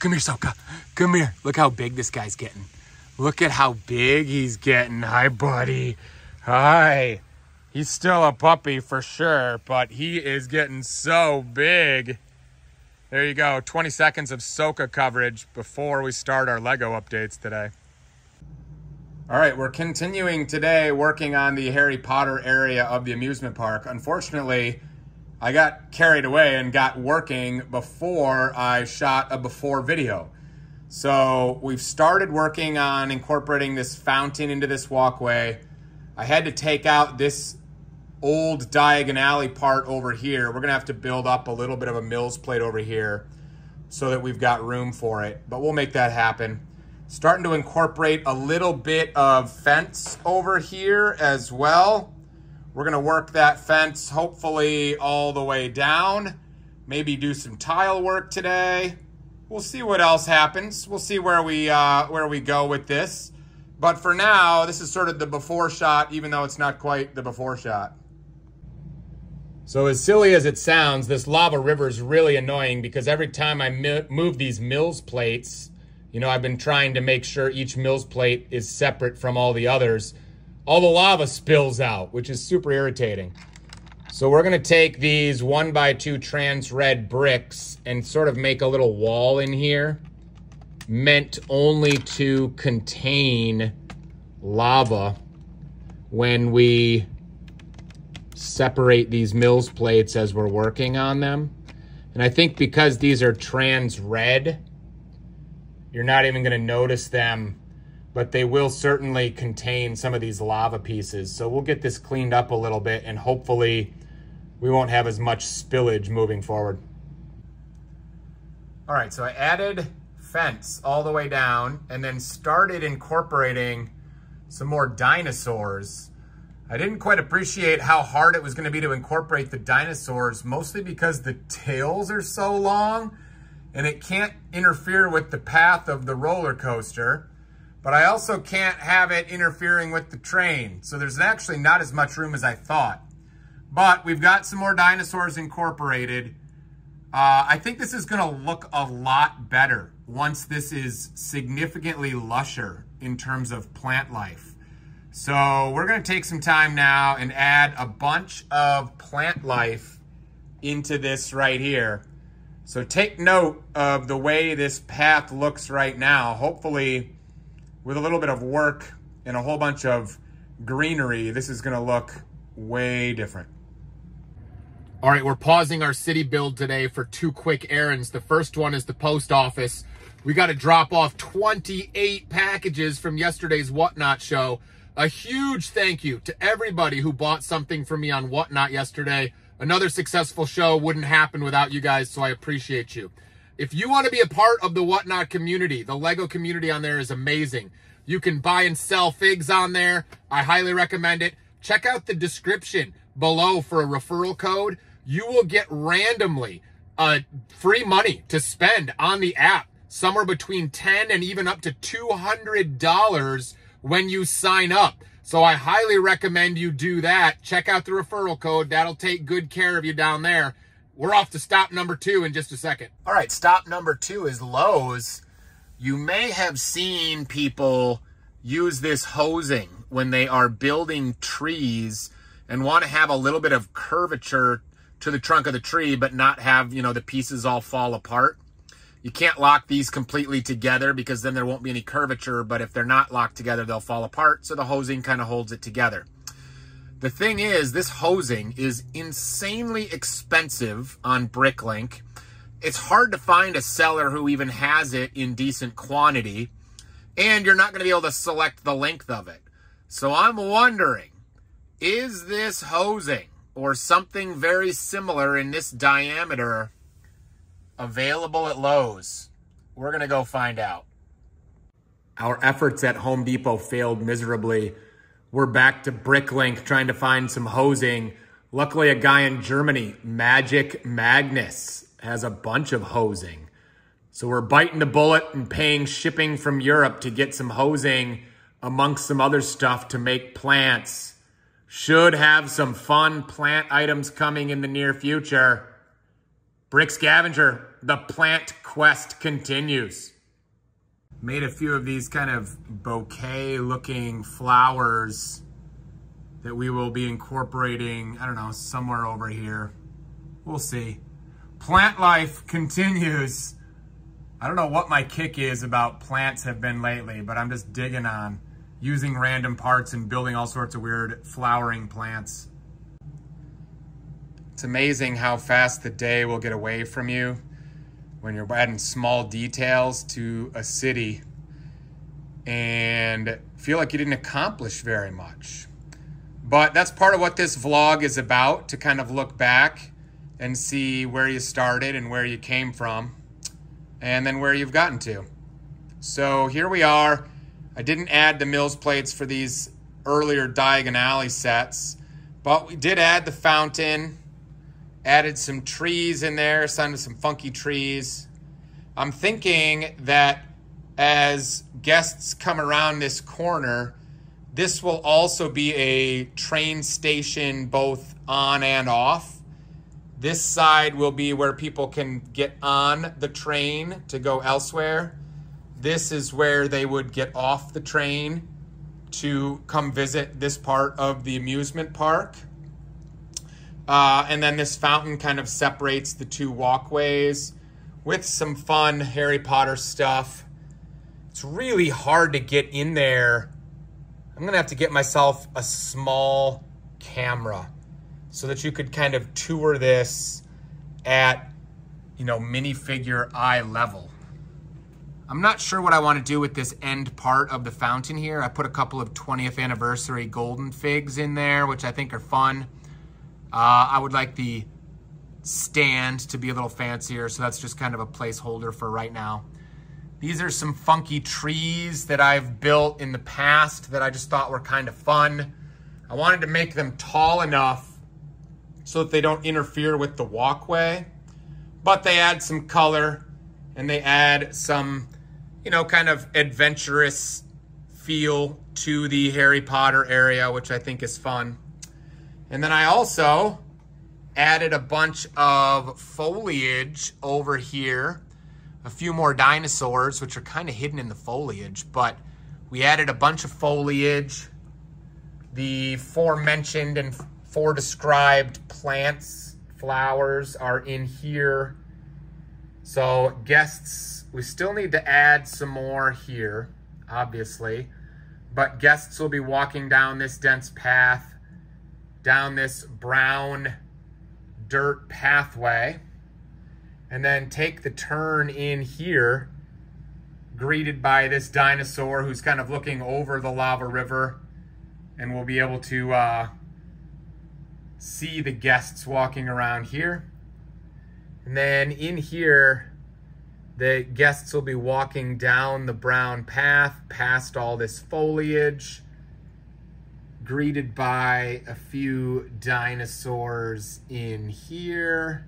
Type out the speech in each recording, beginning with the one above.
Come here, Soka. Come here. Look how big this guy's getting. Look at how big he's getting. Hi, buddy. Hi. He's still a puppy for sure, but he is getting so big. There you go. 20 seconds of Soka coverage before we start our Lego updates today. All right, we're continuing today working on the Harry Potter area of the amusement park. Unfortunately, I got carried away and got working before I shot a before video. So we've started working on incorporating this fountain into this walkway. I had to take out this old diagonally part over here. We're gonna have to build up a little bit of a Mills plate over here so that we've got room for it, but we'll make that happen. Starting to incorporate a little bit of fence over here as well. We're gonna work that fence hopefully all the way down. Maybe do some tile work today. We'll see what else happens. We'll see where we go with this. But for now, this is sort of the before shot, even though it's not quite the before shot. So as silly as it sounds, this lava river is really annoying because every time I move these Mills plates, you know, I've been trying to make sure each Mills plate is separate from all the others. All the lava spills out, which is super irritating. So we're gonna take these 1x2 trans red bricks and sort of make a little wall in here, meant only to contain lava when we separate these Mills plates as we're working on them. And I think because these are trans red, you're not even gonna notice them, but they will certainly contain some of these lava pieces. So we'll get this cleaned up a little bit and hopefully we won't have as much spillage moving forward. All right, so I added fence all the way down and then started incorporating some more dinosaurs. I didn't quite appreciate how hard it was gonna be to incorporate the dinosaurs, mostly because the tails are so long and it can't interfere with the path of the roller coaster, but I also can't have it interfering with the train. So there's actually not as much room as I thought. But we've got some more dinosaurs incorporated. I think this is gonna look a lot better once this is significantly lusher in terms of plant life. So we're gonna take some time now and add a bunch of plant life into this right here. So take note of the way this path looks right now. Hopefully, with a little bit of work and a whole bunch of greenery, this is gonna look way different. All right, we're pausing our city build today for 2 quick errands. The first one is the post office. We got to drop off 28 packages from yesterday's Whatnot show. A huge thank you to everybody who bought something from me on Whatnot yesterday. Another successful show wouldn't happen without you guys, so I appreciate you. If you want to be a part of the Whatnot community, the Lego community on there is amazing. You can buy and sell figs on there. I highly recommend it. Check out the description below for a referral code. You will get randomly free money to spend on the app, somewhere between $10 and even up to $200 when you sign up. So I highly recommend you do that. Check out the referral code. That'll take good care of you down there. We're off to stop number 2 in just a second. All right, stop number 2 is Lowe's. You may have seen people use this hosing when they are building trees and want to have a little bit of curvature to the trunk of the tree, but not have, you know, the pieces all fall apart. You can't lock these completely together because then there won't be any curvature, but if they're not locked together, they'll fall apart. So the hosing kind of holds it together. The thing is, this hosing is insanely expensive on Bricklink. It's hard to find a seller who even has it in decent quantity, and you're not going to be able to select the length of it. So I'm wondering, is this hosing or something very similar in this diameter available at Lowe's? We're going to go find out. Our efforts at Home Depot failed miserably. We're back to Bricklink trying to find some hosing. Luckily, a guy in Germany, Magic Magnus, has a bunch of hosing. So we're biting the bullet and paying shipping from Europe to get some hosing amongst some other stuff to make plants. Should have some fun plant items coming in the near future. Brick Scavenger, The plant quest continues. Made a few of these kind of bouquet looking flowers that we will be incorporating, I don't know, somewhere over here. We'll see. Plant life continues. I don't know what my kick is about plants have been lately, but I'm just digging on using random parts and building all sorts of weird flowering plants. It's amazing how fast the day will get away from you when you're adding small details to a city and feel like you didn't accomplish very much. But that's part of what this vlog is about, to kind of look back and see where you started and where you came from and then where you've gotten to. So here we are. I didn't add the Mills plates for these earlier Diagon Alley sets, but we did add the fountain, added some trees in there, some funky trees. I'm thinking that as guests come around this corner, this will also be a train station both on and off. This side will be where people can get on the train to go elsewhere. This is where they would get off the train to come visit this part of the amusement park. And then this fountain kind of separates the two walkways with some fun Harry Potter stuff. It's really hard to get in there. I'm gonna have to get myself a small camera so that you could kind of tour this at, you know, minifigure eye level. I'm not sure what I want to do with this end part of the fountain here. I put a couple of 20th anniversary golden figs in there, which I think are fun. I would like the stand to be a little fancier, so that's just kind of a placeholder for right now. These are some funky trees that I've built in the past that I just thought were kind of fun. I wanted to make them tall enough so that they don't interfere with the walkway, but they add some color and they add some, you know, kind of adventurous feel to the Harry Potter area, which I think is fun. And then I also added a bunch of foliage over here, a few more dinosaurs, which are kind of hidden in the foliage, but we added a bunch of foliage. The aforementioned and described plants, flowers are in here. So guests, we still need to add some more here, obviously, but guests will be walking down this dense path, down this brown dirt pathway, and then take the turn in here, greeted by this dinosaur who's kind of looking over the lava river, and we'll be able to see the guests walking around here. And then in here, the guests will be walking down the brown path past all this foliage, greeted by a few dinosaurs in here.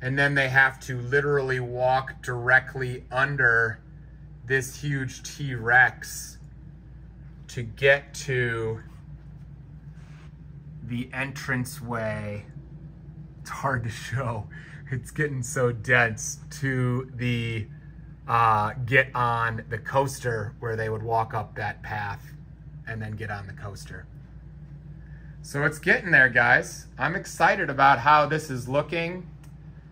And then they have to literally walk directly under this huge T-Rex to get to the entranceway. It's hard to show. It's getting so dense, to the get on the coaster where they would walk up that path and then get on the coaster. So it's getting there, guys. I'm excited about how this is looking.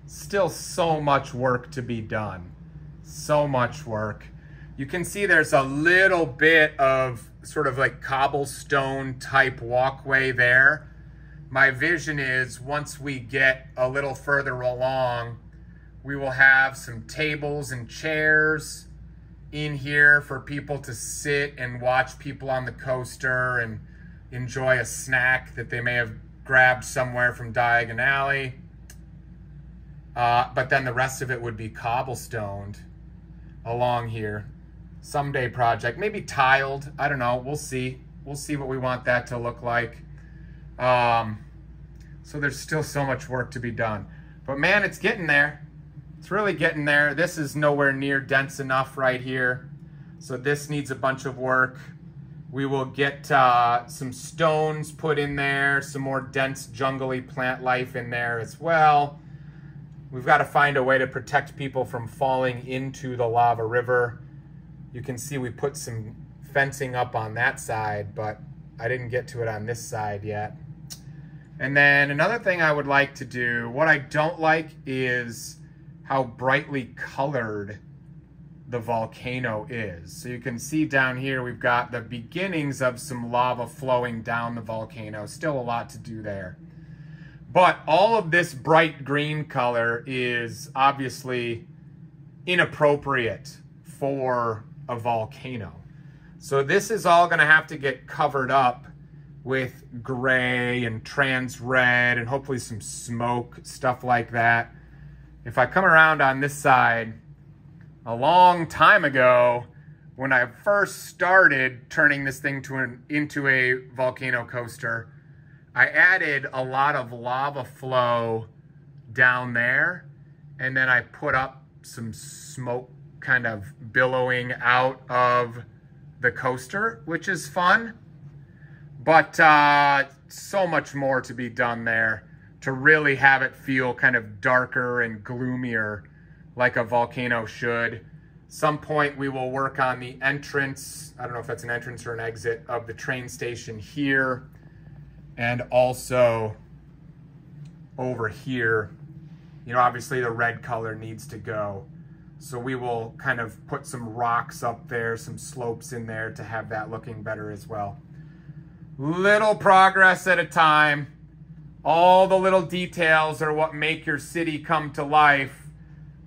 Still so much work to be done. So much work. You can see there's a little bit of sort of like cobblestone type walkway there. My vision is once we get a little further along, we will have some tables and chairs in here for people to sit and watch people on the coaster and enjoy a snack that they may have grabbed somewhere from Diagon Alley. But then the rest of it would be cobblestoned along here. Someday project, maybe tiled, I don't know, we'll see. We'll see what we want that to look like. So there's still so much work to be done. But man, it's getting there. It's really getting there. This is nowhere near dense enough right here. So this needs a bunch of work. We will get some stones put in there, some more dense jungly plant life in there as well. We've got to find a way to protect people from falling into the lava river. You can see we put some fencing up on that side, but I didn't get to it on this side yet. And then another thing I would like to do, what I don't like is how brightly colored the volcano is. So you can see down here, we've got the beginnings of some lava flowing down the volcano. Still a lot to do there. But all of this bright green color is obviously inappropriate for a volcano. So this is all gonna have to get covered up with gray and trans red and hopefully some smoke, stuff like that. If I come around on this side, a long time ago, when I first started turning this thing into a volcano coaster, I added a lot of lava flow down there, and then I put up some smoke kind of billowing out of the coaster, which is fun. But so much more to be done there to really have it feel kind of darker and gloomier like a volcano should. Some point we will work on the entrance, I don't know if that's an entrance or an exit, of the train station here. And also over here, you know, obviously the red color needs to go. So we will kind of put some rocks up there, some slopes in there to have that looking better as well. Little progress at a time. All the little details are what make your city come to life,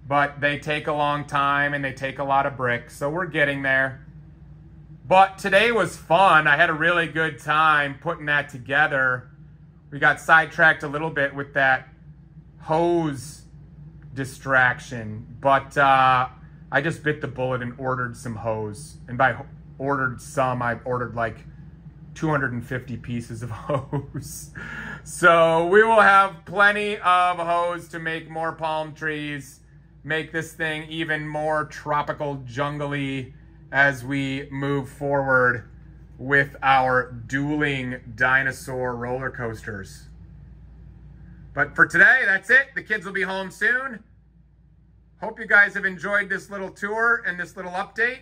but they take a long time and they take a lot of bricks, so we're getting there. But today was fun. I had a really good time putting that together. We got sidetracked a little bit with that hose distraction, but I just bit the bullet and ordered some hose. And by ordered some, I ordered like 250 pieces of hose. So we will have plenty of hose to make more palm trees, make this thing even more tropical, jungly as we move forward with our dueling dinosaur roller coasters. But for today, that's it. The kids will be home soon. Hope you guys have enjoyed this little tour and this little update.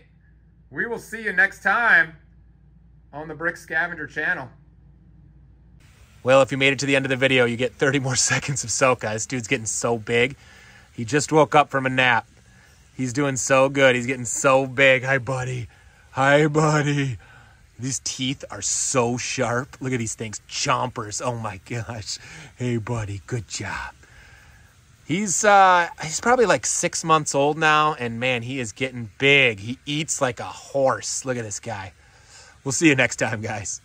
We will see you next time on the Brick Scavenger channel. Well, if you made it to the end of the video, you get 30 more seconds of Soka. This dude's getting so big. He just woke up from a nap. He's doing so good. He's getting so big. Hi, buddy. Hi, buddy. These teeth are so sharp. Look at these things. Chompers. Oh, my gosh. Hey, buddy. Good job. He's probably like 6 months old now, and, man, he is getting big. He eats like a horse. Look at this guy. We'll see you next time, guys.